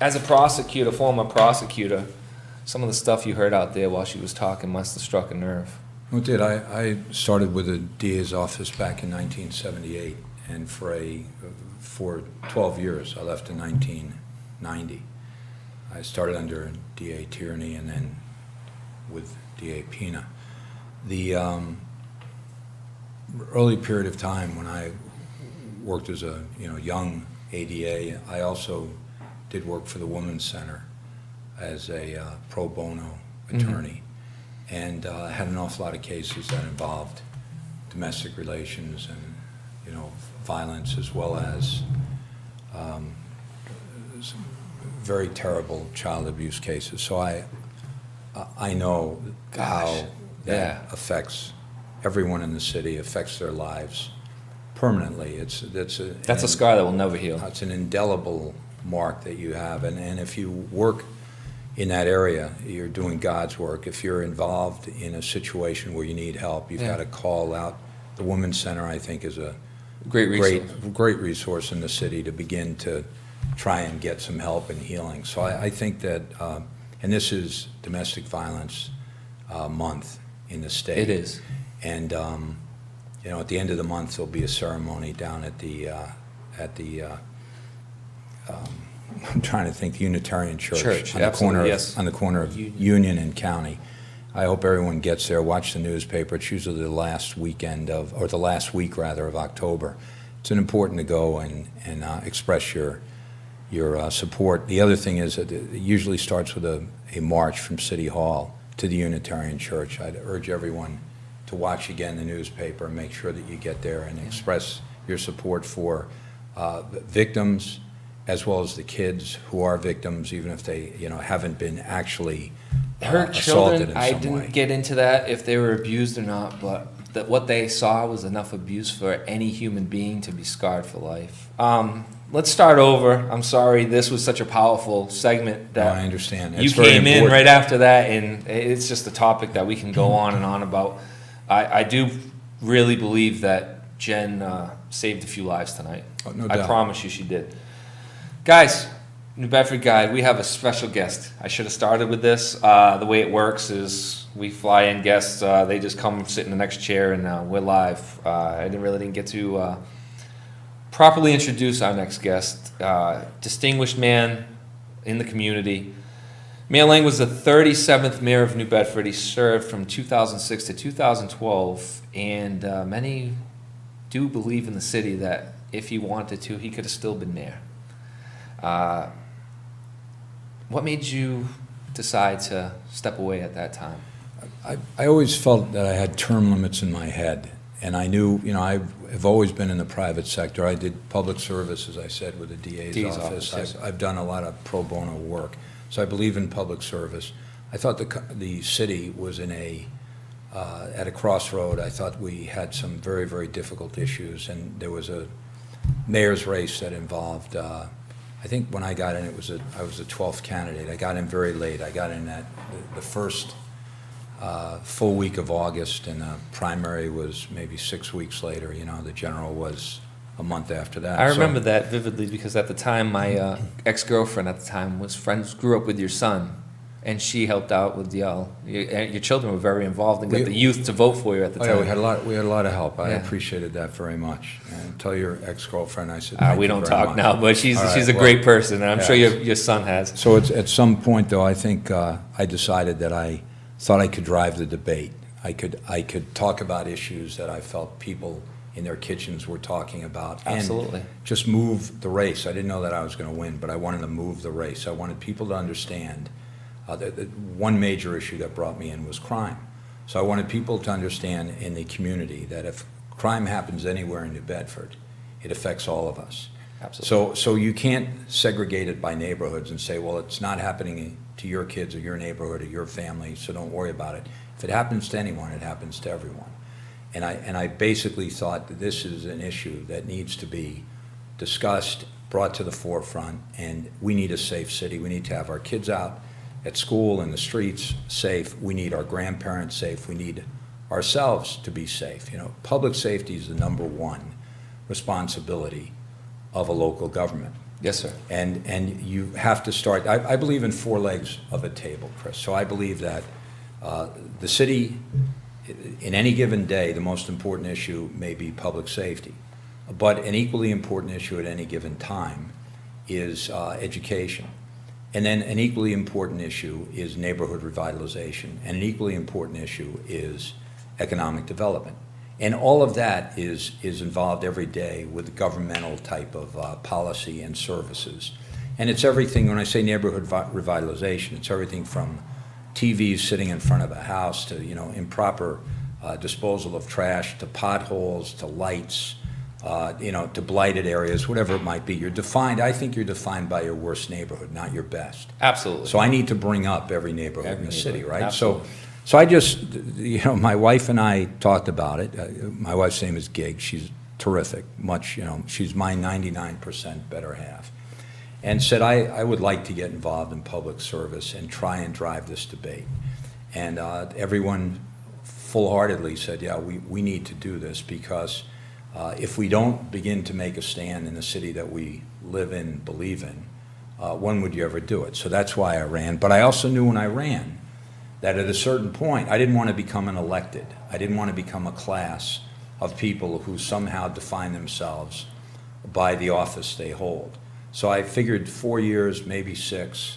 As a prosecutor, former prosecutor, some of the stuff you heard out there while she was talking must have struck a nerve. Well, it did. I started with the DA's office back in 1978, and for 12 years, I left in 1990. I started under DA Tierney and then with DA Pina. The early period of time when I worked as a young ADA, I also did work for the Women's Center as a pro bono attorney, and had an awful lot of cases that involved domestic relations and violence, as well as some very terrible child abuse cases. So I know how that affects everyone in the city, affects their lives permanently. That's a scar that will never heal. It's an indelible mark that you have, and if you work in that area, you're doing God's work. If you're involved in a situation where you need help, you've got to call out. The Women's Center, I think, is a great resource in the city to begin to try and get some help and healing. So I think that, and this is Domestic Violence Month in the state. It is. And at the end of the month, there'll be a ceremony down at the I'm trying to think, Unitarian Church on the corner of Union and County. I hope everyone gets there. Watch the newspaper. It's usually the last week of October. It's important to go and express your support. The other thing is that it usually starts with a march from City Hall to the Unitarian Church. I'd urge everyone to watch again the newspaper and make sure that you get there and express your support for victims, as well as the kids who are victims, even if they haven't been actually her assaulted children, in some I didn't way. get into that if they were abused or not, but that what they saw was enough abuse for any human being to be scarred for life. Let's start over. I'm sorry, this was such a powerful segment that I understand. You came in right after that, and it's just a topic that we can go on and on about. I do really believe that Jen saved a few lives tonight. Oh, no doubt. I promise you she did. Guys, New Bedford Guide, we have a special guest. I should have started with this. The way it works is we fly in guests. They just come sit in the next chair, and we're live. I didn't get to properly introduce our next guest. Distinguished man in the community. Mayor Lang was the 37th mayor of New Bedford. He served from 2006 to 2012, and many do believe in the city that if he wanted to, he could have still been mayor. What made you decide to step away at that time? I always felt that I had term limits in my head, and I knew, I've always been in the private sector. I did public service, as I said, with the DA's office. Yes. I've done a lot of pro bono work, so I believe in public service. I thought the city was at a crossroad. I thought we had some very, very difficult issues, and there was a mayor's race that involved. I think when I got in, I was the 12th candidate. I got in very late. I got in at the first full week of August, and the primary was maybe 6 weeks later. The general was a month after that. I remember that vividly because at the time, my ex-girlfriend at the time grew up with your son, and she helped out with your children were very involved and got the youth to vote for you at the time. Yeah, we had a lot of help. I Yeah. appreciated that very much. And tell your ex-girlfriend I said thank We you don't very talk much. now, but she's a great person, and I'm sure your son has. So at some point, though, I think I decided that I thought I could drive the debate. I could talk about issues that I felt people in their kitchens were talking about. Absolutely. And just move the race. I didn't know that I was going to win, but I wanted to move the race. I wanted people to understand that one major issue that brought me in was crime. So I wanted people to understand in the community that if crime happens anywhere in New Bedford, it affects all of us. Absolutely. So you can't segregate it by neighborhoods and say, well, it's not happening to your kids or your neighborhood or your family, so don't worry about it. If it happens to anyone, it happens to everyone. And I basically thought that this is an issue that needs to be discussed, brought to the forefront, and we need a safe city. We need to have our kids out at school, in the streets, safe. We need our grandparents safe. We need ourselves to be safe. Public safety is the number one responsibility of a local government. Yes, sir. And you have to start, I believe in 4 legs of a table, Chris. So I believe that the city, in any given day, the most important issue may be public safety. But an equally important issue at any given time is education. And then an equally important issue is neighborhood revitalization. And an equally important issue is economic development. And all of that is involved every day with governmental type of policy and services. And it's everything, when I say neighborhood revitalization, it's everything from TVs sitting in front of a house to, improper disposal of trash, to potholes, to lights, to blighted areas, whatever it might be. I think you're defined by your worst neighborhood, not your best. Absolutely. So I need to bring up every neighborhood in the city, right? Absolutely. So I just, my wife and I talked about it. My wife's name is Gig. She's terrific, she's my 99% better half. And said, I would like to get involved in public service and try and drive this debate. And everyone full-heartedly said, yeah, we need to do this, because if we don't begin to make a stand in the city that we live in, believe in, when would you ever do it? So that's why I ran. But I also knew when I ran that at a certain point, I didn't want to become an elected. I didn't want to become a class of people who somehow define themselves by the office they hold. So I figured 4 years, maybe 6,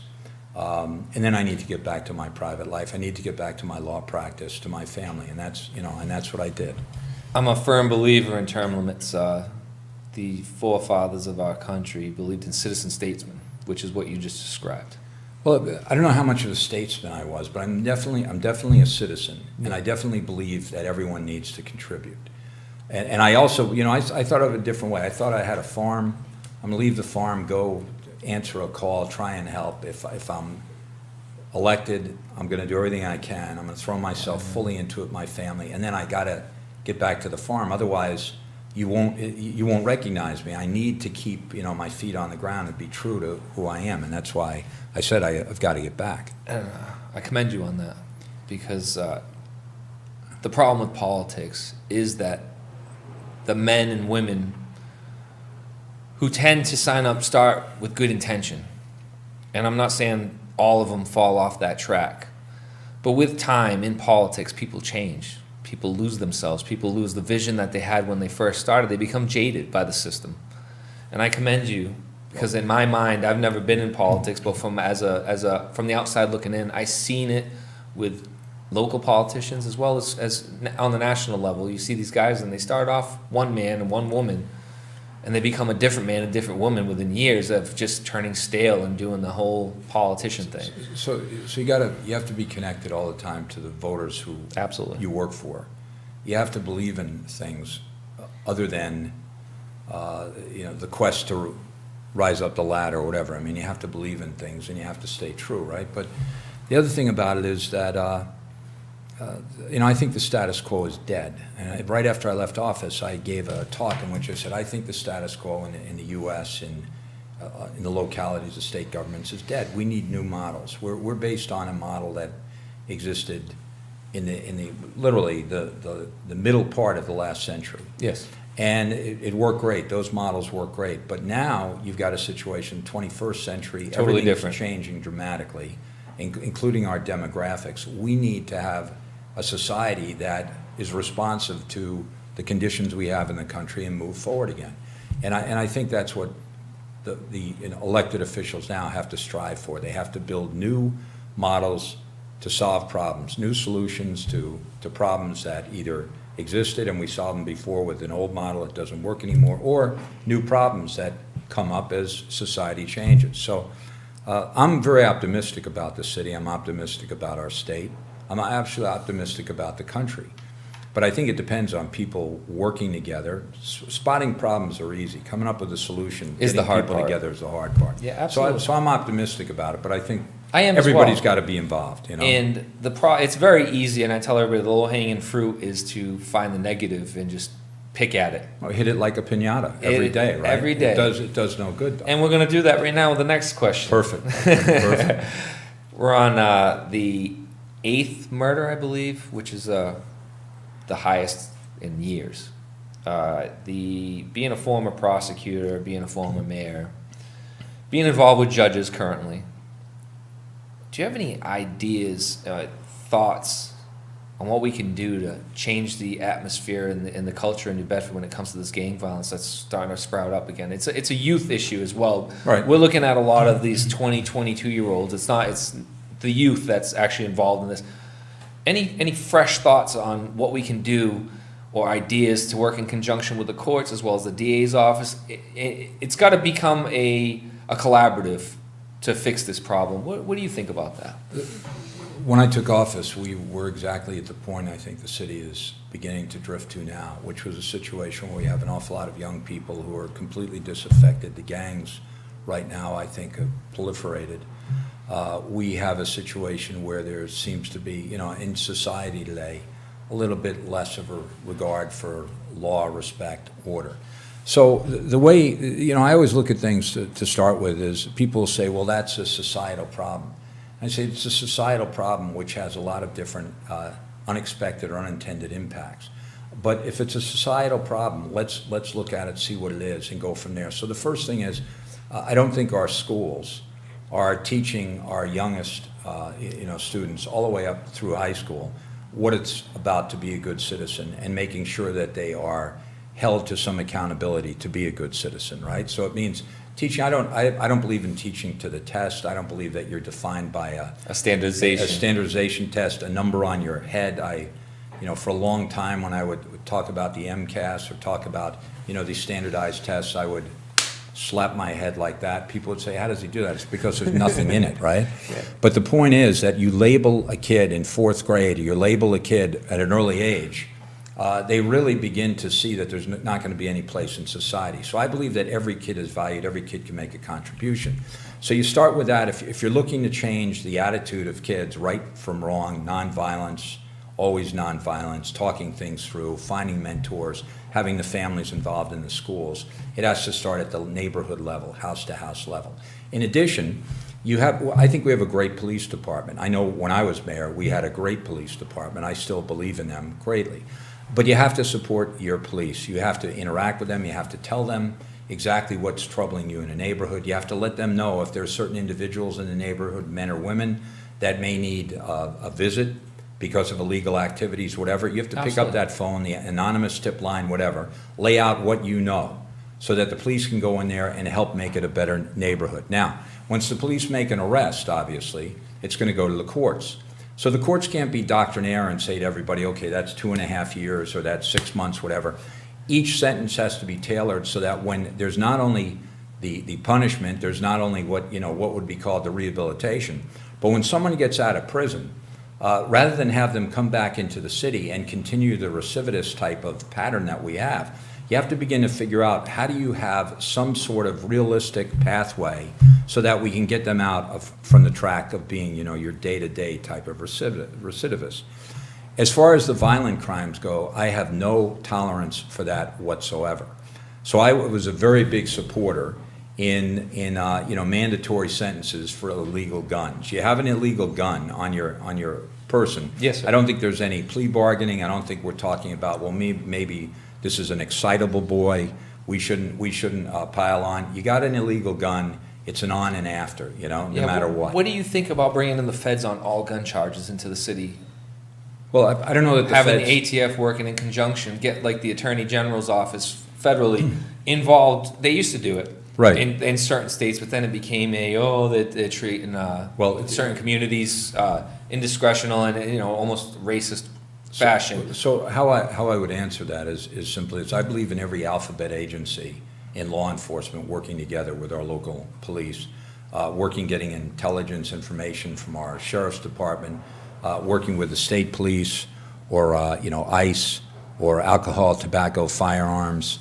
and then I need to get back to my private life. I need to get back to my law practice, to my family, and that's what I did. I'm a firm believer in term limits. The forefathers of our country believed in citizen statesmen, which is what you just described. Well, I don't know how much of a statesman I was, but I'm definitely a citizen, and I definitely believe that everyone needs to contribute. And I also, I thought of it a different way. I thought I had a farm. I'm going to leave the farm, go answer a call, try and help. If I'm elected, I'm going to do everything I can. I'm going to throw myself fully into it, my family, and then I got to get back to the farm. Otherwise, you won't recognize me. I need to keep my feet on the ground and be true to who I am, and that's why I said I've got to get back. I commend you on that, because the problem with politics is that the men and women who tend to sign up start with good intention. And I'm not saying all of them fall off that track. But with time in politics, people change. People lose themselves. People lose the vision that they had when they first started. They become jaded by the system. And I commend you, because in my mind, I've never been in politics, but from the outside looking in, I've seen it with local politicians as well as on the national level. You see these guys and they start off one man and one woman, and they become a different man and different woman within years of just turning stale and doing the whole politician thing. So you have to be connected all the time to the voters who absolutely you work for. You have to believe in things other than the quest to rise up the ladder or whatever. I mean, you have to believe in things and you have to stay true, right? But the other thing about it is that I think the status quo is dead. And right after I left office, I gave a talk in which I said, I think the status quo in the U.S., in the localities, the state governments, is dead. We need new models. We're based on a model that existed in literally the middle part of the last century. Yes. And it worked great. Those models work great. But now you've got a situation, 21st century, totally everything's different, changing dramatically, including our demographics. We need to have a society that is responsive to the conditions we have in the country and move forward again. And I think that's what the elected officials now have to strive for. They have to build new models to solve problems, new solutions to problems that either existed and we saw them before with an old model that doesn't work anymore, or new problems that come up as society changes. So I'm very optimistic about the city. I'm optimistic about our state. I'm absolutely optimistic about the country. But I think it depends on people working together. Spotting problems are easy. Coming up with a solution, is the hard people part. Together is the hard part. Yeah, absolutely. So I'm optimistic about it, but I think I am everybody's got to be involved. And it's very easy, and I tell everybody the low-hanging fruit is to find the negative and just pick at it. Well, hit it like a piñata every day, right? Every day. It does no good, though. And we're going to do that right now with the next question. Perfect. We're on the 8th murder, I believe, which is the highest in years. Being a former prosecutor, being a former mayor, being involved with judges currently, do you have any ideas, thoughts on what we can do to change the atmosphere and the culture in New Bedford when it comes to this gang violence that's starting to sprout up again? It's a youth issue as well. Right. We're looking at a lot of these 20, 22-year-olds. It's the youth that's actually involved in this. Any fresh thoughts on what we can do or ideas to work in conjunction with the courts as well as the DA's office? It's got to become a collaborative to fix this problem. What do you think about that? When I took office, we were exactly at the point I think the city is beginning to drift to now, which was a situation where we have an awful lot of young people who are completely disaffected. The gangs right now, I think, have proliferated. We have a situation where there seems to be, in society today, a little bit less of a regard for law, respect, order. So the way, I always look at things to start with is people say, well, that's a societal problem. I say it's a societal problem which has a lot of different unexpected or unintended impacts. But if it's a societal problem, let's look at it, see what it is, and go from there. So the first thing is, I don't think our schools are teaching our youngest students all the way up through high school what it's about to be a good citizen and making sure that they are held to some accountability to be a good citizen, right? So it means teaching. I don't believe in teaching to the test. I don't believe that you're defined by a standardization test, a number on your head. For a long time when I would talk about the MCAS or talk about these standardized tests, I would slap my head like that. People would say, how does he do that? It's because there's nothing in it, right? Yeah. But the point is that you label a kid in 4th grade, or you label a kid at an early age, they really begin to see that there's not going to be any place in society. So I believe that every kid is valued, every kid can make a contribution. So you start with that. If you're looking to change the attitude of kids, right from wrong, nonviolence, always nonviolence, talking things through, finding mentors, having the families involved in the schools, it has to start at the neighborhood level, house-to-house level. In addition, I think we have a great police department. I know when I was mayor, we had a great police department. I still believe in them greatly. But you have to support your police. You have to interact with them. You have to tell them exactly what's troubling you in a neighborhood. You have to let them know if there are certain individuals in the neighborhood, men or women, that may need a visit because of illegal activities, whatever. You have to pick up that phone, the anonymous tip line, whatever, lay out what you know so that the police can go in there and help make it a better neighborhood. Now, once the police make an arrest, obviously, it's going to go to the courts. So the courts can't be doctrinaire and say to everybody, okay, that's 2.5 years or that's 6 months, whatever. Each sentence has to be tailored so that when there's not only the punishment, there's not only what would be called the rehabilitation, but when someone gets out of prison, rather than have them come back into the city and continue the recidivist type of pattern that we have, you have to begin to figure out how do you have some sort of realistic pathway so that we can get them out from the track of being, your day-to-day type of recidivist. As far as the violent crimes go, I have no tolerance for that whatsoever. So I was a very big supporter in mandatory sentences for illegal guns. You have an illegal gun on your person. Yes, sir. I don't think there's any plea bargaining. I don't think we're talking about, well, maybe this is an excitable boy. We shouldn't pile on. You got an illegal gun. It's an on and after, no matter what. What do you think about bringing in the feds on all gun charges into the city? Well, I don't know that having the ATF working in conjunction, get like the Attorney General's office federally involved. They used to do it. Right. In certain states, but then it became that they're treating certain communities indiscretional and almost racist fashion. So how I would answer that is simply I believe in every alphabet agency in law enforcement working together with our local police, getting intelligence information from our sheriff's department, working with the state police or ICE or alcohol, tobacco, firearms.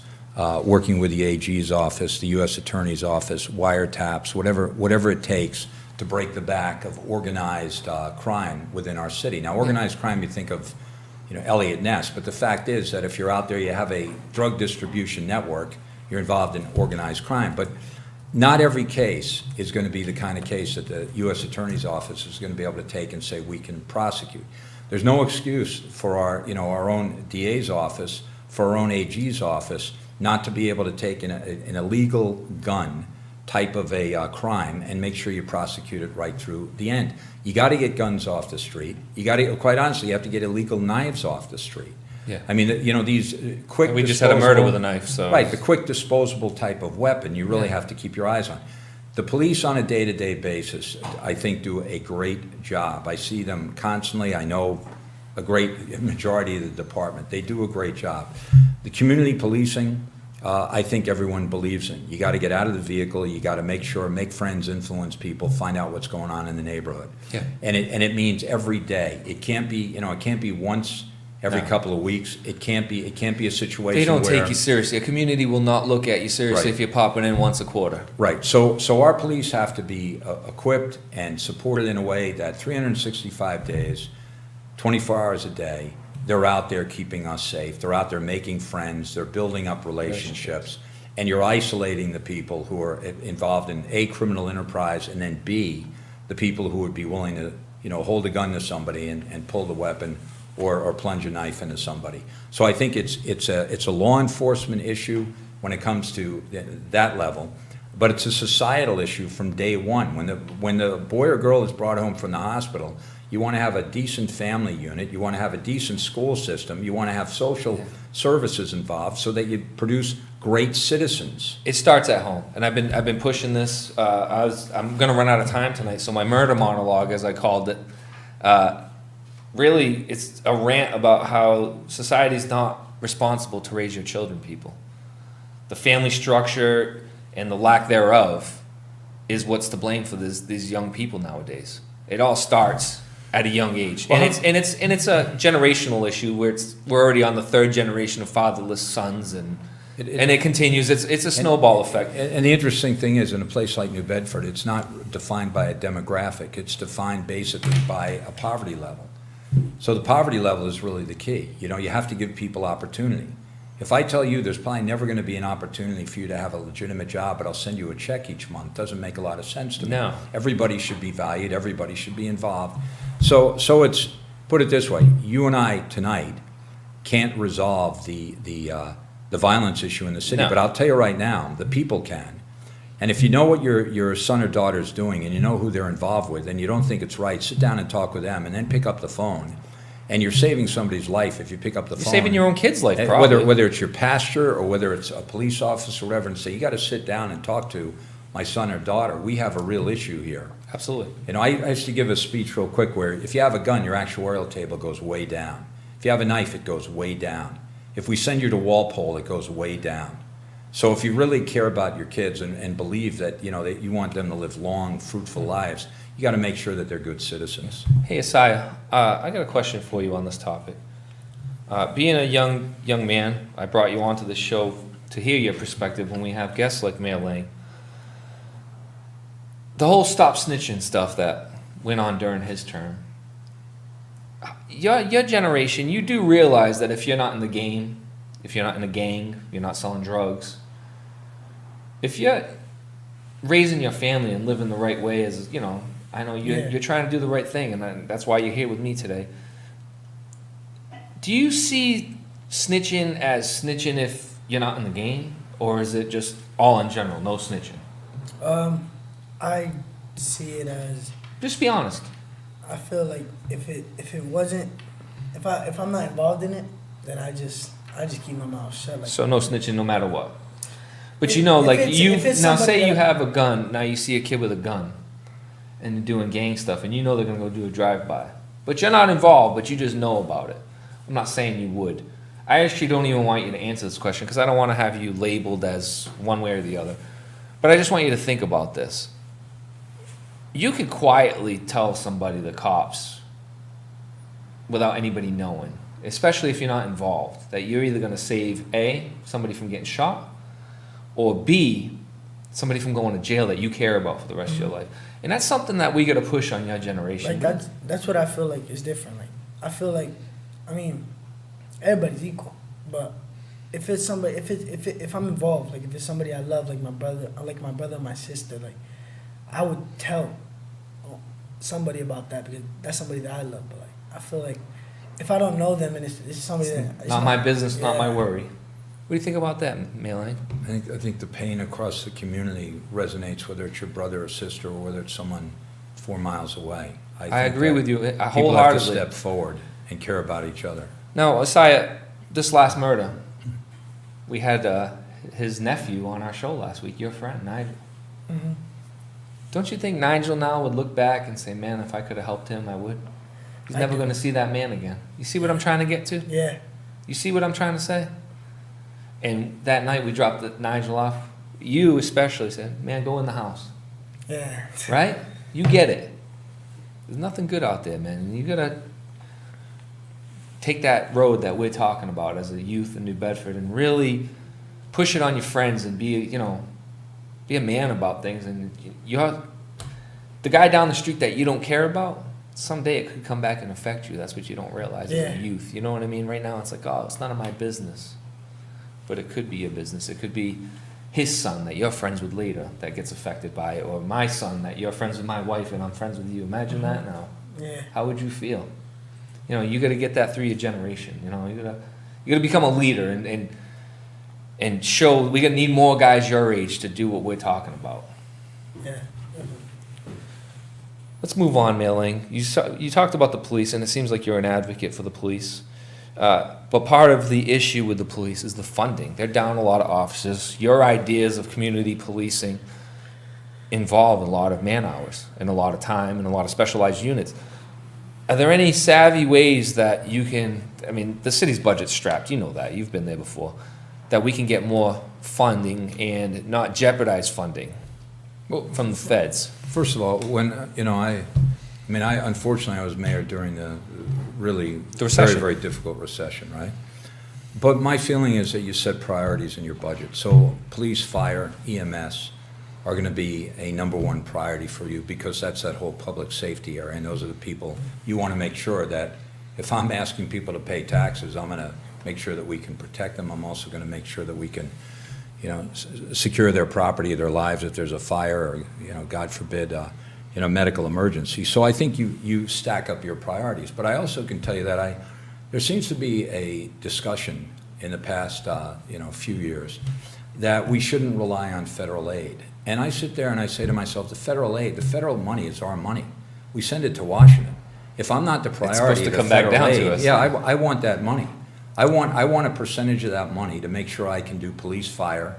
Working with the AG's office, the U.S. Attorney's office, wiretaps, whatever it takes to break the back of organized crime within our city. Now, organized crime, you think of, Elliot Ness, but the fact is that if you're out there, you have a drug distribution network, you're involved in organized crime. But not every case is going to be the kind of case that the U.S. Attorney's office is going to be able to take and say we can prosecute. There's no excuse for our own DA's office, for our own AG's office, not to be able to take an illegal gun type of a crime and make sure you prosecute it right through the end. You got to get guns off the street. You got to, quite honestly, you have to get illegal knives off the street. Yeah. I mean, you know, these quick. And we just had a murder with a knife, so. Right, the quick disposable type of weapon, you really have to keep your eyes on. The police on a day-to-day basis, I think, do a great job. I see them constantly. I know a great majority of the department. They do a great job. The community policing, I think everyone believes in. You got to get out of the vehicle. You got to make friends, influence people, find out what's going on in the neighborhood. Yeah. And it means every day. It can't be, you know, it can't be once every couple of weeks. It can't be a situation They don't where, take you seriously. A community will not look at you seriously Right. if you're popping in once a quarter. Right. So our police have to be equipped and supported in a way that 365 days, 24 hours a day, they're out there keeping us safe. They're out there making friends. They're building up relationships. And you're isolating the people who are involved in A, criminal enterprise, and then B, the people who would be willing to, you know, hold a gun to somebody and pull the weapon or plunge a knife into somebody. So I think it's a law enforcement issue when it comes to that level, but it's a societal issue from day one. When the boy or girl is brought home from the hospital, you want to have a decent family unit, you want to have a decent school system, you want to have social services involved so that you produce great citizens. It starts at home, and I've been pushing this. I'm going to run out of time tonight, so my murder monologue, as I called it, really it's a rant about how society's not responsible to raise your children. People, the family structure and the lack thereof is what's to blame for these young people nowadays. It all starts at a young age, and it's a generational issue where we're already on the third generation of fatherless sons, and it continues. It's a snowball effect. And the interesting thing is, in a place like New Bedford, it's not defined by a demographic. It's defined basically by a poverty level. So the poverty level is really the key. You know, you have to give people opportunity. If I tell you there's probably never going to be an opportunity for you to have a legitimate job, but I'll send you a check each month, doesn't make a lot of sense to me. No. Everybody should be valued. Everybody should be involved. So it's, put it this way, you and I tonight can't resolve the violence issue in the city, No. but I'll tell you right now, the people can. And if you know what your son or daughter is doing and you know who they're involved with and you don't think it's right, sit down and talk with them and then pick up the phone. And you're saving somebody's life if you pick up the phone. You're saving your own kid's life, probably. Whether it's your pastor or whether it's a police officer or whatever, and say, you got to sit down and talk to my son or daughter. We have a real issue here. Absolutely. You know, I used to give a speech real quick where if you have a gun, your actuarial table goes way down. If you have a knife, it goes way down. If we send you to Walpole, it goes way down. So if you really care about your kids and believe that, you know, that you want them to live long, fruitful lives, you got to make sure that they're good citizens. Hey, Asaya, I got a question for you on this topic. Being a young man, I brought you onto this show to hear your perspective when we have guests like Mayor Lang. The whole stop snitching stuff that went on during his term. Your generation, you do realize that if you're not in the game, if you're not in a gang, you're not selling drugs, if you're raising your family and living the right way, as you know, I know you're trying to do the right thing, and that's why you're here with me today. Do you see snitching as snitching if you're not in the game, or is it just all in general, no snitching? I see it as. Just be honest. I feel like if it wasn't, if I'm not involved in it, then I just keep my mouth shut. Like, So no snitching, no matter what. But you know, like you now, say you have a gun. Now you see a kid with a gun, and doing gang stuff, and you know they're gonna go do a drive-by, but you're not involved, but you just know about it. I'm not saying you would. I actually don't even want you to answer this question because I don't want to have you labeled as one way or the other. But I just want you to think about this. You could quietly tell somebody, the cops, without anybody knowing, especially if you're not involved, that you're either going to save A, somebody from getting shot, or B, somebody from going to jail that you care about for the rest of your life. And that's something that we got to push on your generation. Like that's what I feel like is different. Like I feel like, I mean, everybody's equal, but if it's somebody, if I'm involved, like if it's somebody I love, like my brother and my sister, like I would tell somebody about that because that's somebody that I love. But like I feel like if I don't know them and it's somebody that Not my business, not my worry. What do you think about that, Mailing? I think the pain across the community resonates, whether it's your brother or sister or whether it's someone 4 miles away. I agree with you wholeheartedly. People have to step forward and care about each other. Now, Asaya, this last murder, we had his nephew on our show last week, your friend, Nigel. Mm-hmm. Don't you think Nigel now would look back and say, man, if I could have helped him, I would? He's never going to see that man again. You see what I'm trying to get to? Yeah. You see what I'm trying to say? And that night we dropped Nigel off. You especially said, man, go in the house. Yeah. Right? You get it. There's nothing good out there, man. You got to take that road that we're talking about as a youth in New Bedford and really push it on your friends and be a man about things. And the guy down the street that you don't care about, someday it could come back and affect you. That's what you don't realize as a youth. You know what I mean? Right now it's like, oh, it's none of my business. But it could be your business. It could be his son that you're friends with later that gets affected by it, or my son that you're friends with my wife and I'm friends with you. Imagine that now. Yeah. How would you feel? You got to get that through your generation. You got to become a leader and show. We got to need more guys your age to do what we're talking about. Yeah. Let's move on, Mailing. You talked about the police, and it seems like you're an advocate for the police. But part of the issue with the police is the funding. They're down a lot of officers. Your ideas of community policing involve a lot of man hours and a lot of time and a lot of specialized units. Are there any savvy ways that you can, the city's budget's strapped, you know that, you've been there before, that we can get more funding and not jeopardize funding from the feds? First of all, when, unfortunately I was mayor during the very, very difficult recession, right? But my feeling is that you set priorities in your budget. So police, fire, EMS are going to be a number one priority for you because that's that whole public safety area, and those are the people you want to make sure that if I'm asking people to pay taxes, I'm going to make sure that we can protect them. I'm also going to make sure that we can, secure their property, their lives if there's a fire or, God forbid, medical emergency. So I think you stack up your priorities. But I also can tell you that there seems to be a discussion in the past, few years that we shouldn't rely on federal aid. And I sit there and I say to myself, the federal money is our money. We send it to Washington. If I'm not the priority, it's supposed to come back down to us. Yeah, I want that money. I want a percentage of that money to make sure I can do police, fire,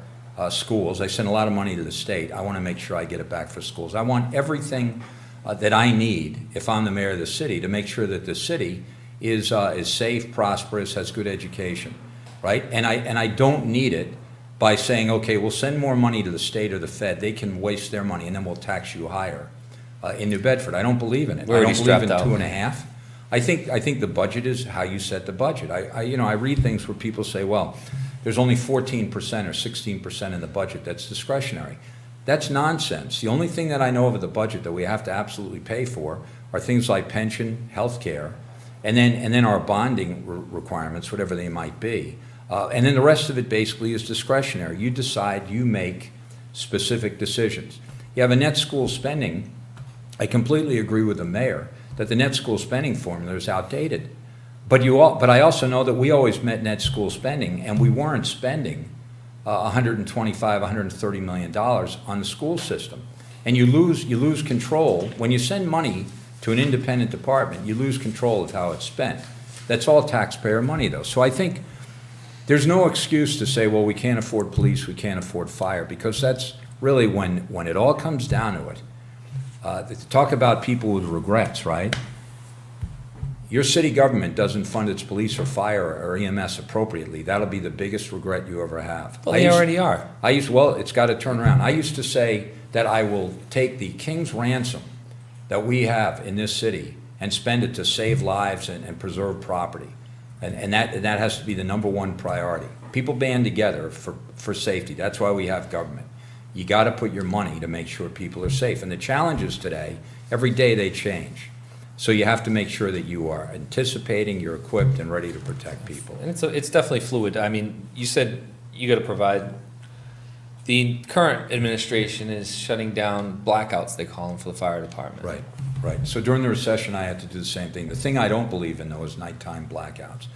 schools. I send a lot of money to the state. I want to make sure I get it back for schools. I want everything that I need, if I'm the mayor of the city, to make sure that the city is safe, prosperous, has good education, right? And I don't need it by saying, okay, we'll send more money to the state or the Fed. They can waste their money, and then we'll tax you higher. In New Bedford, I don't believe in it. I don't believe in 2.5. I think the budget is how you set the budget. I read things where people say, well, there's only 14% or 16% in the budget that's discretionary. That's nonsense. The only thing that I know of the budget that we have to absolutely pay for are things like pension, health care, and then our bonding requirements, whatever they might be. And then the rest of it basically is discretionary. You decide, you make specific decisions. You have a net school spending. I completely agree with the mayor that the net school spending formula is outdated. But I also know that we always met net school spending, and we weren't spending $125, $130 million on the school system. And you lose control. When you send money to an independent department, you lose control of how it's spent. That's all taxpayer money, though. So I think there's no excuse to say, well, we can't afford police, we can't afford fire, because that's really when it all comes down to it. Talk about people with regrets, right? Your city government doesn't fund its police or fire or EMS appropriately. That'll be the biggest regret you ever have. Well, they already are. Well, it's got to turn around. I used to say that I will take the king's ransom that we have in this city and spend it to save lives and preserve property. And that has to be the number one priority. People band together for safety. That's why we have government. You got to put your money to make sure people are safe. And the challenges today, every day they change. So you have to make sure that you are anticipating, you're equipped, and ready to protect people. And it's definitely fluid. I mean, you said you got to provide. The current administration is shutting down blackouts, they call them, for the fire department. Right. So during the recession, I had to do the same thing. The thing I don't believe in, though, is nighttime blackouts.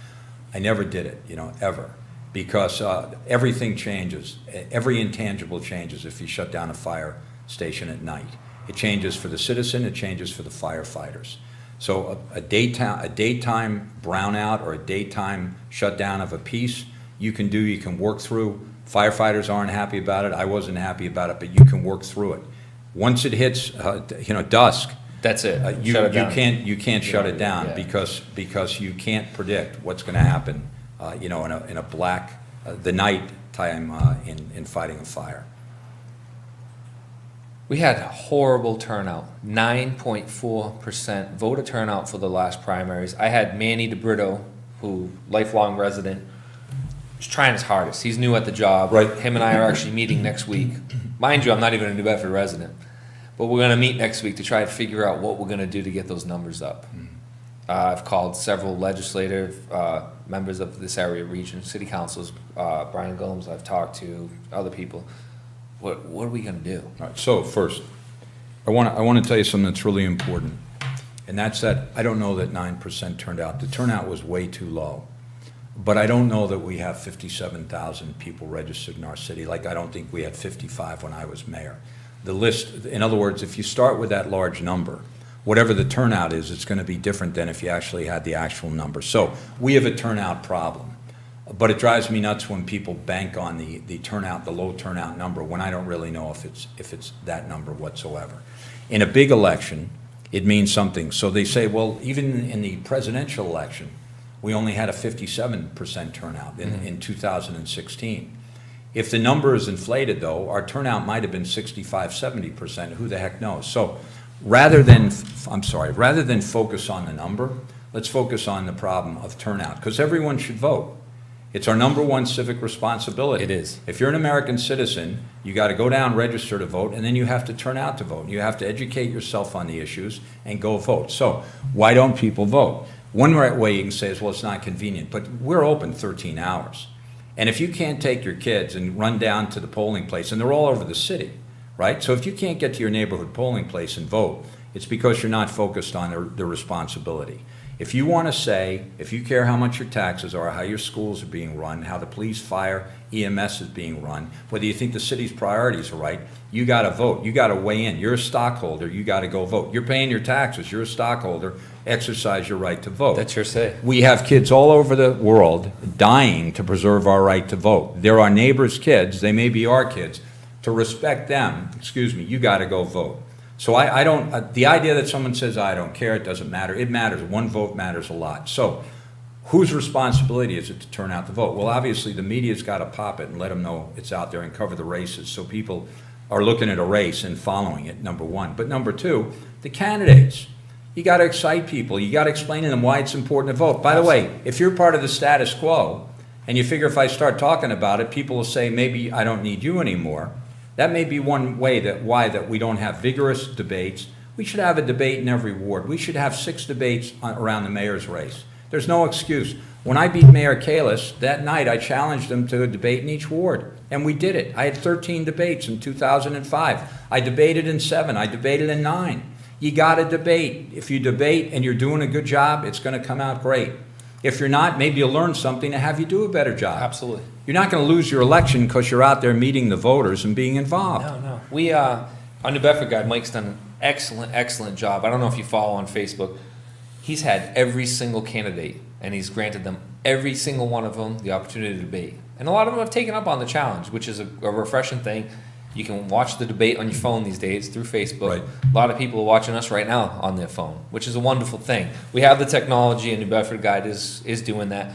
I never did it, ever. because everything changes. Every intangible changes if you shut down a fire station at night. It changes for the citizen, it changes for the firefighters. So a daytime brownout or a daytime shutdown of a piece, you can work through. Firefighters aren't happy about it. I wasn't happy about it, but you can work through it. Once it hits, dusk. That's it. You can't shut it down because you can't predict what's going to happen. In a black the night time in fighting a fire. We had a horrible turnout, 9.4% voter turnout for the last primaries. I had Manny DeBrito, who lifelong resident, was trying his hardest. He's new at the job. Right. Him and I are actually meeting next week. Mind you, I'm not even a New Bedford resident, but we're going to meet next week to try to figure out what we're going to do to get those numbers up. I've called several legislative members of this area region, city councils, Brian Gomes I've talked to, other people. What are we going to do? All right, so first, I want to tell you something that's really important, and that's that I don't know that 9% turned out. The turnout was way too low, but I don't know that we have 57,000 people registered in our city. Like I don't think we had 55 when I was mayor. The list, in other words, if you start with that large number, whatever the turnout is, it's going to be different than if you actually had the actual number. So we have a turnout problem. But it drives me nuts when people bank on the turnout, the low turnout number, when I don't really know if it's that number whatsoever. In a big election, it means something. So they say, well, even in the presidential election, we only had a 57% turnout in 2016. If the number is inflated, though, our turnout might have been 65, 70%. Who the heck knows? So rather than focus on the number, let's focus on the problem of turnout, because everyone should vote. It's our number one civic responsibility. It is. If you're an American citizen, you got to go down, register to vote, and then you have to turn out to vote. You have to educate yourself on the issues and go vote. So why don't people vote? One way you can say is, well, it's not convenient, but we're open 13 hours. And if you can't take your kids and run down to the polling place, and they're all over the city, right? So if you can't get to your neighborhood polling place and vote, it's because you're not focused on the responsibility. If you want to say, if you care how much your taxes are, how your schools are being run, how the police, fire, EMS is being run, whether you think the city's priorities are right, you got to vote. You got to weigh in. You're a stockholder. You got to go vote. You're paying your taxes. You're a stockholder. Exercise your right to vote. That's your say. We have kids all over the world dying to preserve our right to vote. They're our neighbors' kids. They may be our kids. To respect them, you got to go vote. So I don't, the idea that someone says, I don't care, it doesn't matter, it matters. One vote matters a lot. So whose responsibility is it to turn out the vote? Well, obviously the media's got to pop it and let them know it's out there and cover the races so people are looking at a race and following it, number one. But number two, the candidates. You got to excite people. You got to explain to them why it's important to vote. By the way, if you're part of the status quo and you figure if I start talking about it, people will say, maybe I don't need you anymore. That may be one way that we don't have vigorous debates. We should have a debate in every ward. We should have 6 debates around the mayor's race. There's no excuse. When I beat Mayor Kalis, that night I challenged him to a debate in each ward, and we did it. I had 13 debates in 2005. I debated in 7. I debated in 9. You got to debate. If you debate and you're doing a good job, it's going to come out great. If you're not, maybe you'll learn something to have you do a better job. Absolutely. You're not going to lose your election because you're out there meeting the voters and being involved. No. We, our New Bedford guy, Mike's done an excellent job. I don't know if you follow on Facebook. He's had every single candidate, and he's granted them, every single one of them, the opportunity to debate. And a lot of them have taken up on the challenge, which is a refreshing thing. You can watch the debate on your phone these days through Facebook. Right. A lot of people are watching us right now on their phone, which is a wonderful thing. We have the technology, and New Bedford Guide is doing that.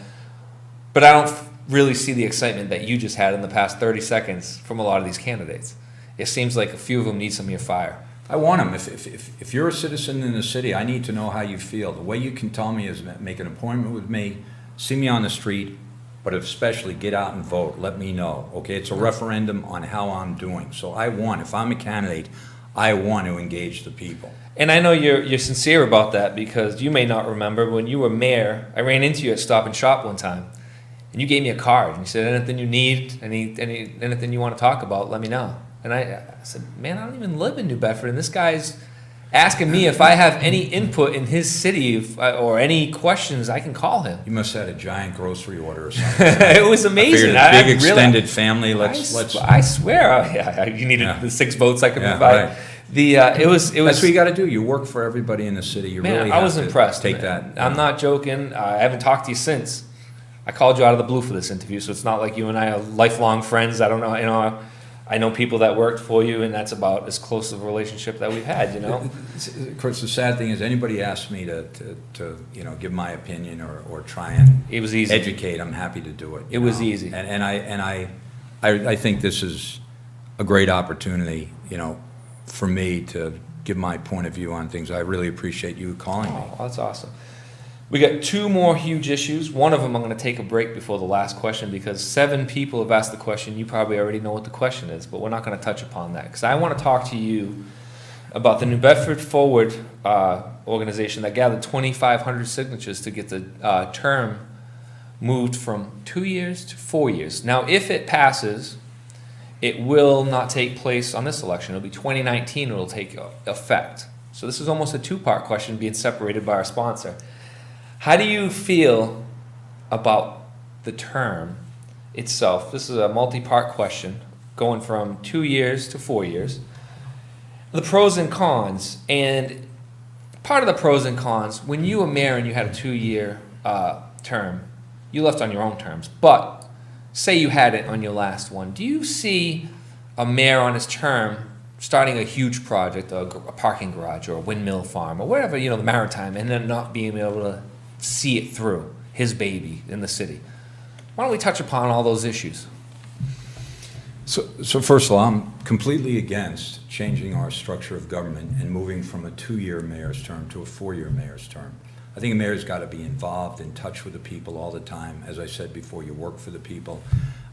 But I don't really see the excitement that you just had in the past 30 seconds from a lot of these candidates. It seems like a few of them need some of your fire. I want them. If you're a citizen in the city, I need to know how you feel. The way you can tell me is make an appointment with me, see me on the street, but especially get out and vote. Let me know. Okay, it's a referendum on how I'm doing. So if I'm a candidate, I want to engage the people. And I know you're sincere about that, because you may not remember when you were mayor, I ran into you at Stop and Shop one time, and you gave me a card and you said, anything you need, anything you want to talk about, let me know. And I said, man, I don't even live in New Bedford, and this guy's asking me if I have any input in his city or any questions. I can call him. You must have had a giant grocery order or something. It was amazing. A big extended family. I swear, you needed the 6 boats I could provide. Right. It was. That's what you got to do. You work for everybody in the city. You really. I was impressed. Take that. I'm not joking. I haven't talked to you since. I called you out of the blue for this interview, so it's not like you and I are lifelong friends. I don't know. I know people that worked for you, and that's about as close of a relationship that we've had. Of course, the sad thing is, anybody asks me to give my opinion or try and it was easy. Educate, I'm happy to do it. It was easy, and I think this is a great opportunity, for me to give my point of view on things. I really appreciate you calling me. Oh, that's awesome. We got 2 more huge issues. One of them I'm going to take a break before the last question because 7 people have asked the question. You probably already know what the question is, but we're not going to touch upon that because I want to talk to you about the New Bedford Forward organization that gathered 2,500 signatures to get the term moved from 2 years to 4 years. Now, if it passes, it will not take place on this election. It'll be 2019. It'll take effect. So this is almost a 2-part question being separated by our sponsor. How do you feel about the term itself? This is a multi-part question, going from 2 years to 4 years. The pros and cons, and part of the pros and cons, when you were mayor and you had a 2-year term, you left on your own terms, but say you had it on your last one. Do you see a mayor on his term starting a huge project, a parking garage or a windmill farm or whatever, the maritime, and then not being able to see it through, his baby in the city? Why don't we touch upon all those issues? So first of all, I'm completely against changing our structure of government and moving from a 2-year mayor's term to a 4-year mayor's term. I think a mayor's got to be involved, in touch with the people all the time. As I said before, you work for the people.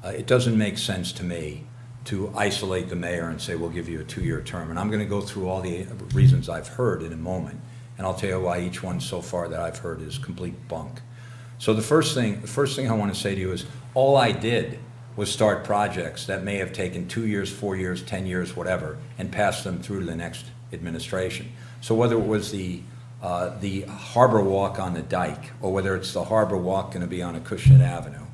It doesn't make sense to me to isolate the mayor and say, we'll give you a 2-year term. And I'm going to go through all the reasons I've heard in a moment. And I'll tell you why each one so far that I've heard is complete bunk. So the first thing I want to say to you is, all I did was start projects that may have taken 2 years, 4 years, 10 years, whatever, and pass them through to the next administration. So whether it was the harbor walk on the dike, or whether it's the harbor walk going to be on Acushnet Avenue,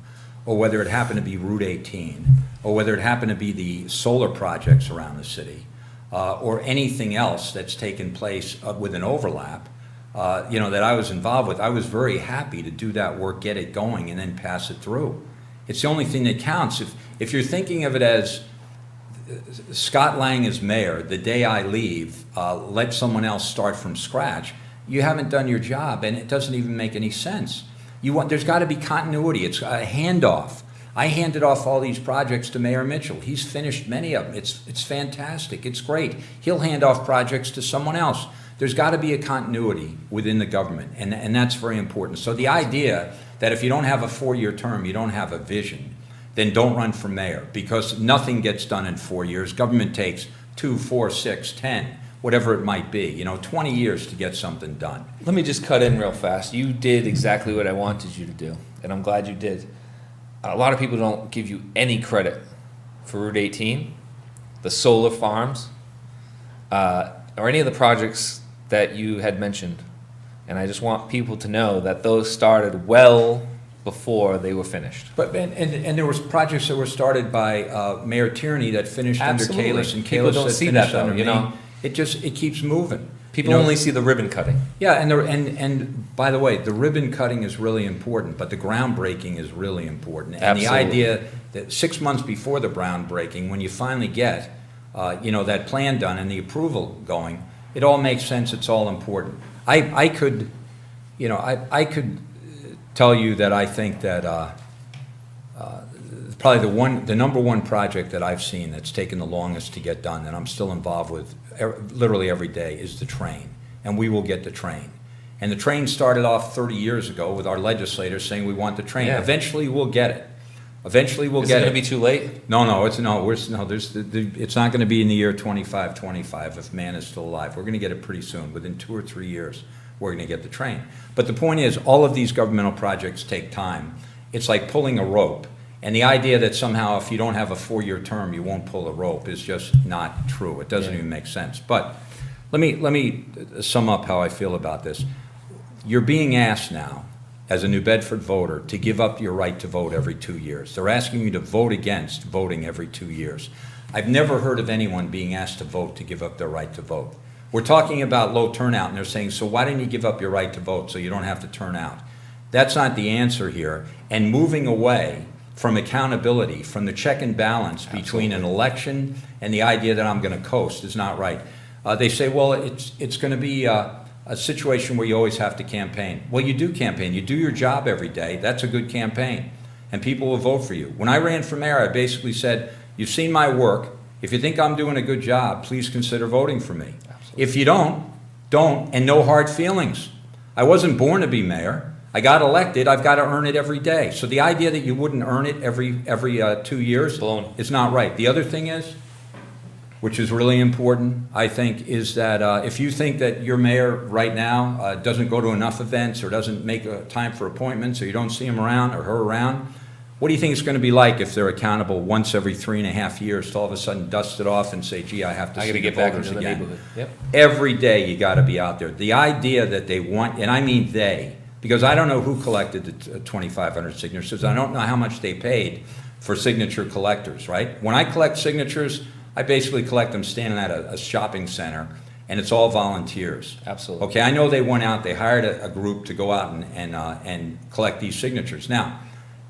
or whether it happened to be Route 18, or whether it happened to be the solar projects around the city, or anything else that's taken place with an overlap, that I was involved with, I was very happy to do that work, get it going, and then pass it through. It's the only thing that counts. If you're thinking of it as Scott Lang is mayor, the day I leave, let someone else start from scratch, you haven't done your job, and it doesn't even make any sense. There's got to be continuity. It's a handoff. I handed off all these projects to Mayor Mitchell. He's finished many of them. It's fantastic. It's great. He'll hand off projects to someone else. There's got to be a continuity within the government, and that's very important. So the idea that if you don't have a 4-year term, you don't have a vision, then don't run for mayor, because nothing gets done in 4 years. Government takes 2, 4, 6, 10, whatever it might be, 20 years to get something done. Let me just cut in real fast. You did exactly what I wanted you to do, and I'm glad you did. A lot of people don't give you any credit for Route 18, the solar farms, or any of the projects that you had mentioned. And I just want people to know that those started well before they were finished. But and there was projects that were started by Mayor Tierney that finished Absolutely. under Kalis, and People Kalis don't that see finished that, though, under me. It keeps moving. People only see the ribbon cutting. Yeah, and by the way, the ribbon cutting is really important, but the groundbreaking is really important. And Absolutely. the idea that 6 months before the groundbreaking, when you finally get that plan done and the approval going, it all makes sense. It's all important. I could tell you that I think that probably the number one project that I've seen that's taken the longest to get done, that I'm still involved with literally every day, is the train. And we will get the train. And the train started off 30 years ago with our legislators saying we want the train. Yeah. Eventually we'll get it. Eventually we'll Is get it it. going to be too late? No, it's not going to be in the year 2525 if man is still alive. We're going to get it pretty soon. Within 2 or 3 years, we're going to get the train. But the point is, all of these governmental projects take time. It's like pulling a rope. And the idea that somehow if you don't have a 4-year term, you won't pull a rope is just not true. It doesn't even make sense. But Let me sum up how I feel about this. You're being asked now, as a New Bedford voter, to give up your right to vote every 2 years. They're asking you to vote against voting every 2 years. I've never heard of anyone being asked to vote to give up their right to vote. We're talking about low turnout, and they're saying, so why didn't you give up your right to vote so you don't have to turn out? That's not the answer here. And moving away from accountability, from the check and balance between an election and the idea that I'm going to coast is not right. They say, well, it's going to be a situation where you always have to campaign. Well, you do campaign. You do your job every day. That's a good campaign. And people will vote for you. When I ran for mayor, I basically said, you've seen my work. If you think I'm doing a good job, please consider voting for me. Absolutely. If you don't, and no hard feelings. I wasn't born to be mayor. I got elected. I've got to earn it every day. So the idea that you wouldn't earn it every 2 years is not right. The other thing is, which is really important, I think, is that if you think that your mayor right now doesn't go to enough events or doesn't make time for appointments or you don't see him around or her around, what do you think it's going to be like if they're accountable once every 3.5 years to all of a sudden dust it off and say, gee, I have to see the voters again. Neighborhood. Yep. Every day you got to be out there. The idea that they want, and I mean they, because I don't know who collected the 2,500 signatures. I don't know how much they paid for signature collectors, right? When I collect signatures, I basically collect them standing at a shopping center, and it's all volunteers. Absolutely. Okay, I know they went out, they hired a group to go out and collect these signatures. Now,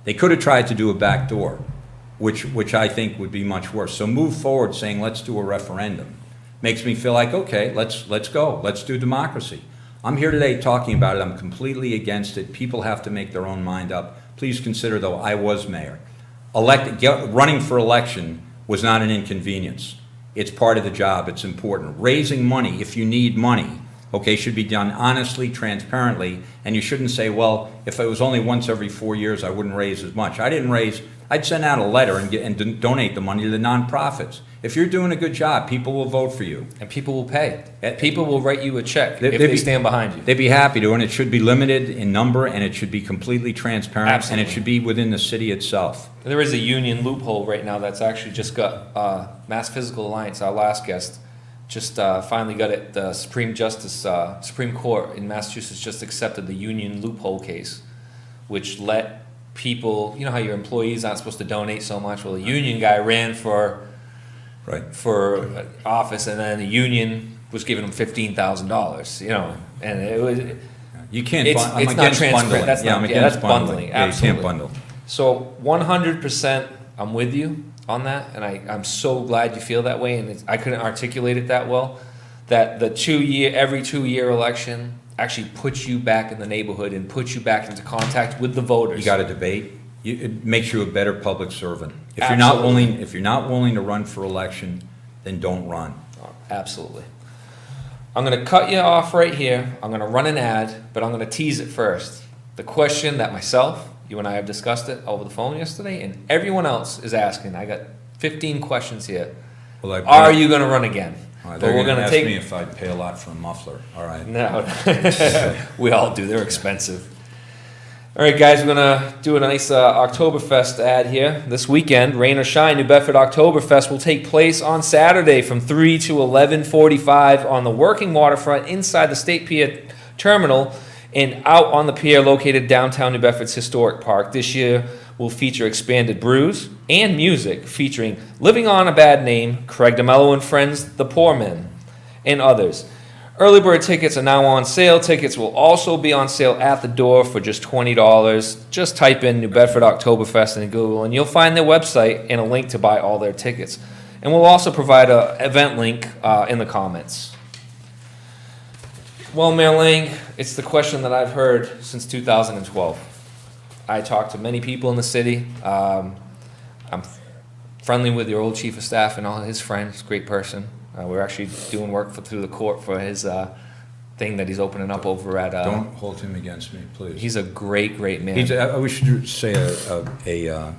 they could have tried to do a back door, which I think would be much worse. So move forward saying, let's do a referendum. Makes me feel like, okay, let's go. Let's do democracy. I'm here today talking about it. I'm completely against it. People have to make their own mind up. Please consider, though, I was mayor. Running for election was not an inconvenience. It's part of the job. It's important. Raising money, if you need money, okay, should be done honestly, transparently, and you shouldn't say, well, if it was only once every 4 years, I wouldn't raise as much. I'd send out a letter and donate the money to the nonprofits. If you're doing a good job, people will vote for you. And people will pay. People will write you a check if they stand behind you. They'd be happy to, and it should be limited in number, and it should be completely transparent. Absolutely. And it should be within the city itself. There is a union loophole right now that's actually just got Mass Physical Alliance, our last guest, just finally got it. The Supreme Court in Massachusetts just accepted the union loophole case, which let people, you know how your employees aren't supposed to donate so much? Well, the union guy ran for office, and then the union was giving him $15,000, you know, and it was... You can't, it's I'm not against transparent. bundling. That's not, that's bundling. Yeah, absolutely. you can't bundle. So 100% I'm with you on that, and I'm so glad you feel that way, and I couldn't articulate it that well, that the every 2 year election actually puts you back in the neighborhood and puts you back into contact with the voters. You got to debate. It makes you a better public servant. If Absolutely. you're not willing to run for election, then don't run. Absolutely. I'm going to cut you off right here. I'm going to run an ad, but I'm going to tease it first. The question that myself, you and I have discussed it over the phone yesterday, and everyone else is asking. I got 15 questions here. Well, are you going to run again? They're going to ask me if I'd pay a lot for a muffler. All right. No. We all do. They're expensive. All right, guys, we're going to do a nice Oktoberfest ad here. This weekend, rain or shine, New Bedford Oktoberfest will take place on Saturday from 3 to 11:45 on the working waterfront inside the State Pier Terminal and out on the pier located downtown New Bedford's historic park. This year will feature expanded brews and music featuring Living on a Bad Name, Craig DeMello and Friends, The Poor Men, and others. Early bird tickets are now on sale. Tickets will also be on sale at the door for just $20. Just type in New Bedford Oktoberfest in Google and you'll find their website and a link to buy all their tickets. And we'll also provide an event link in the comments. Well, Mayor Lang, it's the question that I've heard since 2012. I talked to many people in the city. I'm friendly with your old chief of staff and all his friends. Great person. We're actually doing work through the court for his thing that he's opening up over at... Don't hold him against me, please. He's a great, great man. We should say a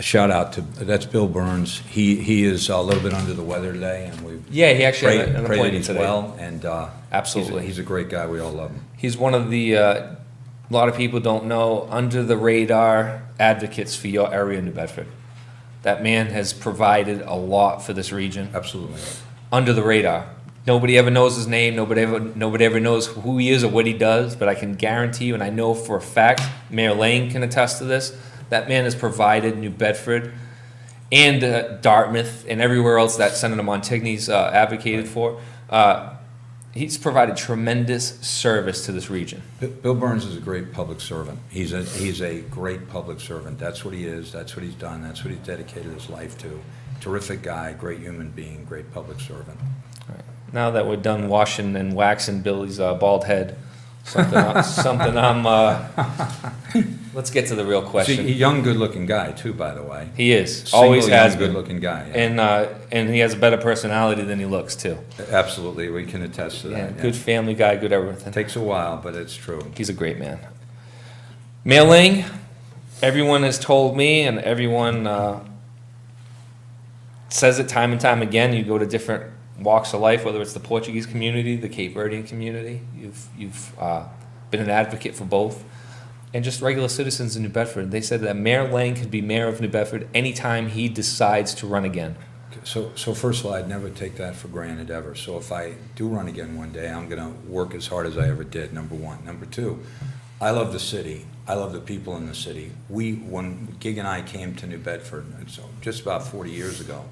shout out to, that's Bill Burns. He is a little bit under the weather today, and we he actually had an pray that appointment he's today. well, and Absolutely. he's a great guy. We all love him. He's one of the, a lot of people don't know, under the radar advocates for your area, New Bedford. That man has provided a lot for this region. Absolutely. Under the radar. Nobody ever knows his name. Nobody ever knows who he is or what he does. But I can guarantee you, and I know for a fact, Mayor Lane can attest to this. That man has provided New Bedford and Dartmouth and everywhere else that Senator Montigny's advocated for. He's provided tremendous service to this region. Bill Burns is a great public servant. He's a great public servant. That's what he is. That's what he's done. That's what he's dedicated his life to. Terrific guy, great human being, great public servant. All right. Now that we're done washing and waxing Billy's bald head, something I'm. Let's get to the real question. See, a young, good-looking guy too, by the way. He is. Always has been. Good-looking guy. Yeah. And he has a better personality than he looks too. Absolutely, we can attest to that. Yeah, good family guy, good everything. Takes a while, but it's true. He's a great man. Mailing, everyone has told me, and everyone says it time and time again. You go to different walks of life, whether it's the Portuguese community, the Cape Verdean community. You've been an advocate for both. And just regular citizens in New Bedford. They said that Mayor Lane could be mayor of New Bedford anytime he decides to run again. So first of all, I'd never take that for granted ever. So if I do run again one day, I'm going to work as hard as I ever did, number one. Number two, I love the city. I love the people in the city. When Gig and I came to New Bedford, so just about 40 years ago,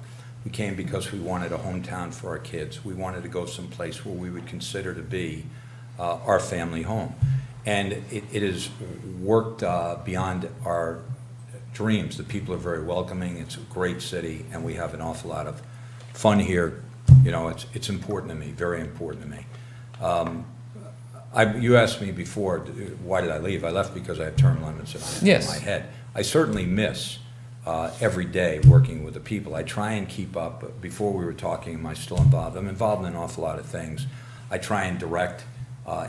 we came because we wanted a hometown for our kids. We wanted to go someplace where we would consider to be our family home. And it has worked beyond our dreams. The people are very welcoming. It's a great city, and we have an awful lot of fun here. You know, it's important to me, very important to me. You asked me before, why did I leave? I left because I had term limits in my head. I certainly miss every day working with the people. I try and keep up. Before we were talking, am I still involved? I'm involved in an awful lot of things. I try and direct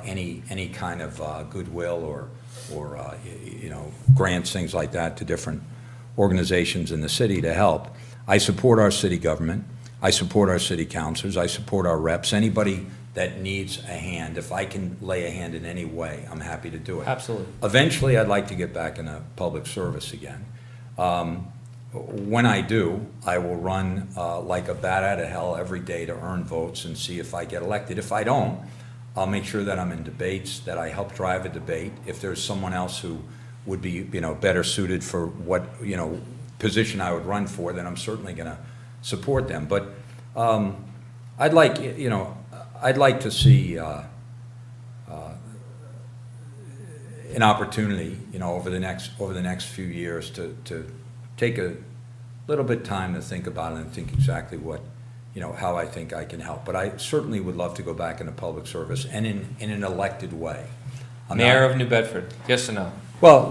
any kind of goodwill or grants, things like that, to different organizations in the city to help. I support our city government. I support our city councilors. I support our reps. Anybody that needs a hand, if I can lay a hand in any way, I'm happy to do it. Absolutely. Eventually, I'd like to get back in a public service again. When I do, I will run like a bat out of hell every day to earn votes and see if I get elected. If I don't, I'll make sure that I'm in debates, that I help drive a debate. If there's someone else who would be, better suited for what, position I would run for, then I'm certainly going to support them. But I'd like to see an opportunity, over the next few years to take a little bit of time to think about it and think exactly what, how I think I can help. But I certainly would love to go back into public service and in an elected way. Mayor of New Bedford, yes or no? Well,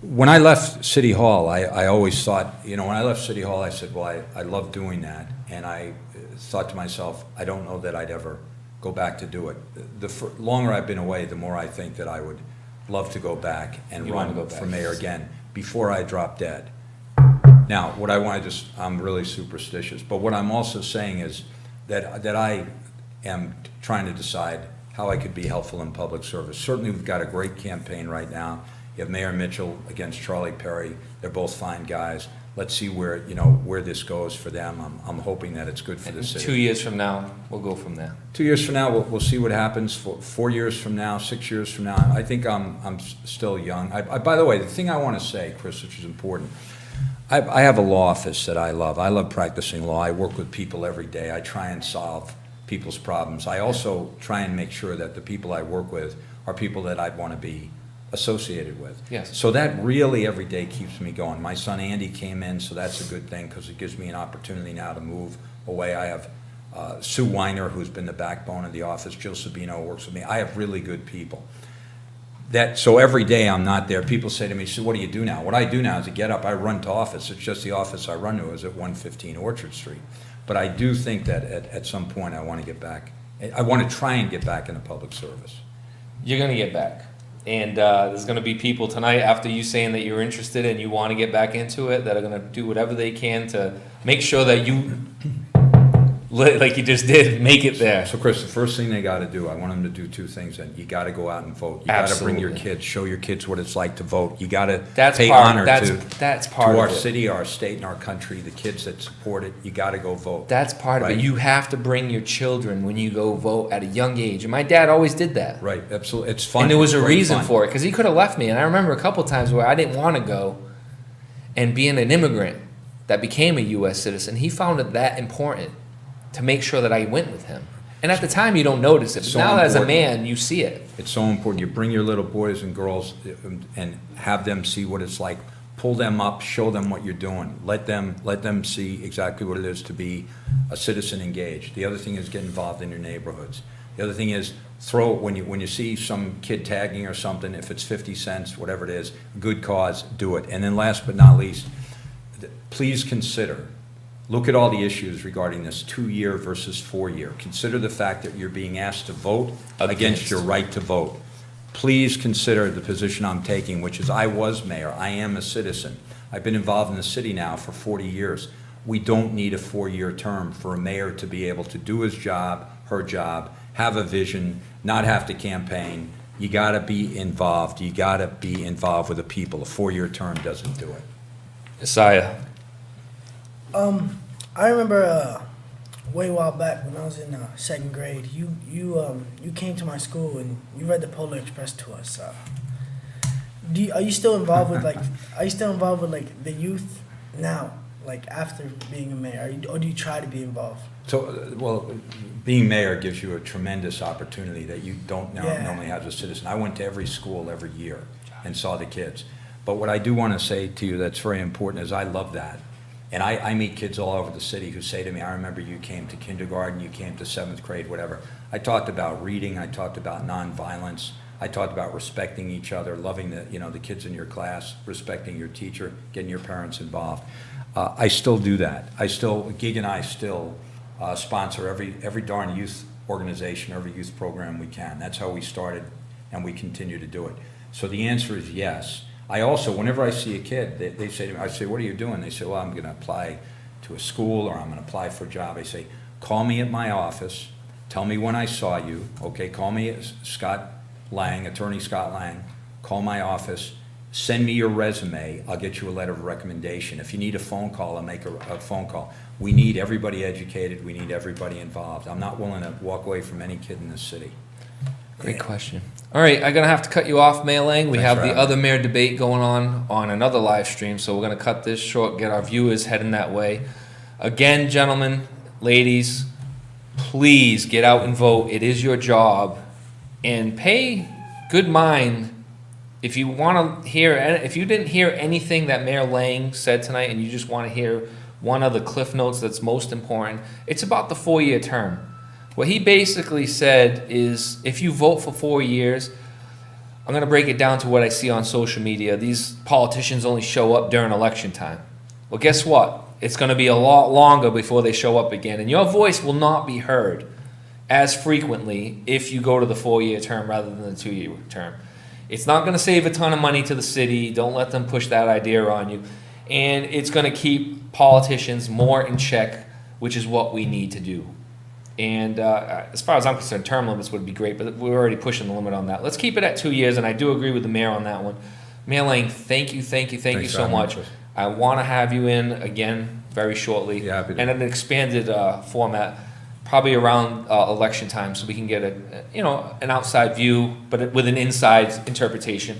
when I left City Hall, I always thought, when I left City Hall, I said, well, I love doing that. And I thought to myself, I don't know that I'd ever go back to do it. The longer I've been away, the more I think that I would love to go back and run for mayor again before I drop dead. Now, what I want to I'm really superstitious, but what I'm also saying is that I am trying to decide how I could be helpful in public service. Certainly, we've got a great campaign right now. You have Mayor Mitchell against Charlie Perry. They're both fine guys. Let's see where this goes for them. I'm hoping that it's good for the city. 2 years from now, we'll go from there. 2 years from now, we'll see what happens. 4 years from now, 6 years from now, I think I'm still young. By the way, the thing I want to say, Chris, which is important, I have a law office that I love. I love practicing law. I work with people every day. I try and solve people's problems. I also try and make sure that the people I work with are people that I'd want to be associated with. Yes. So that really every day keeps me going. My son Andy came in, so that's a good thing because it gives me an opportunity now to move away. I have Sue Weiner, who's been the backbone of the office. Jill Sabino works with me. I have really good people. So every day I'm not there. People say to me, so what do you do now? What I do now is I get up, I run to office. It's just the office I run to is at 115 Orchard Street. But I do think that at some point I want to get back. I want to try and get back into public service. You're going to get back. And there's going to be people tonight, after you saying that you're interested and you want to get back into it, that are going to do whatever they can to make sure that you like you just did, make it there. So, Chris, the first thing they got to do, I want them to do two things. And you got to go out and vote. You got to bring your kids, show your kids what it's like to vote. You got to pay honor to our city, our state, and our country. The kids that support it, you got to go vote. That's part of it. You have to bring your children when you go vote at a young age. And my dad always did that. Right, absolutely. It's fun. And there was a reason for it, because he could have left me. And I remember a couple times where I didn't want to go, and being an immigrant that became a U.S. citizen, he found it that important to make sure that I went with him. And at the time, you don't notice it. But now, as a man, you see it. It's so important. You bring your little boys and girls and have them see what it's like. Pull them up, show them what you're doing. Let them see exactly what it is to be a citizen engaged. The other thing is get involved in your neighborhoods. The other thing is when you see some kid tagging or something, if it's 50 cents, whatever it is, good cause, do it. And then last but not least, please look at all the issues regarding this 2-year versus 4-year. Consider the fact that you're being asked to vote against your right to vote. Please consider the position I'm taking, which is I was mayor. I am a citizen. I've been involved in the city now for 40 years. We don't need a 4-year term for a mayor to be able to do his job, her job, have a vision, not have to campaign. You got to be involved. You got to be involved with the people. A 4-year term doesn't do it. Isaiah. I remember way a while back when I was in 2nd grade. You came to my school and you read the Polar Express to us. Are you still involved with the youth now, like after being a mayor, or do you try to be involved? So, well, being mayor gives you a tremendous opportunity that you don't normally have as a citizen. I went to every school every year and saw the kids. But what I do want to say to you that's very important is I love that. And I meet kids all over the city who say to me, I remember you came to kindergarten, you came to 7th grade, whatever. I talked about reading, I talked about nonviolence, I talked about respecting each other, loving the kids in your class, respecting your teacher, getting your parents involved. I still do that. Gig and I still sponsor every darn youth organization, every youth program we can. That's how we started, and we continue to do it. So the answer is yes. I also, whenever I see a kid, they say to me, I say, what are you doing? They say, well, I'm going to apply to a school or I'm going to apply for a job. I say, call me at my office. Tell me when I saw you. Okay, call me Scott Lang, Attorney Scott Lang. Call my office. Send me your resume. I'll get you a letter of recommendation. If you need a phone call, I'll make a phone call. We need everybody educated. We need everybody involved. I'm not willing to walk away from any kid in this city. Great question. All right, I'm going to have to cut you off, Mayor Lang. We have the other mayor debate going on another live stream, so we're going to cut this short, get our viewers heading that way. Again, gentlemen, ladies, please get out and vote. It is your job. And pay good mind if you want to hear, if you didn't hear anything that Mayor Lang said tonight and you just want to hear one of the cliff notes that's most important, it's about the 4-year term. What he basically said is, if you vote for 4 years, I'm going to break it down to what I see on social media. These politicians only show up during election time. Well, guess what? It's going to be a lot longer before they show up again. And your voice will not be heard as frequently if you go to the 4-year term rather than the 2-year term. It's not going to save a ton of money to the city. Don't let them push that idea on you. And it's going to keep politicians more in check, which is what we need to do. And as far as I'm concerned, term limits would be great, but we're already pushing the limit on that. Let's keep it at 2 years, and I do agree with the mayor on that one. Mayor Lang, thank you so much. I want to have you in again very shortly, happy to. And an expanded format, probably around election time, so we can get an outside view, but with an inside interpretation.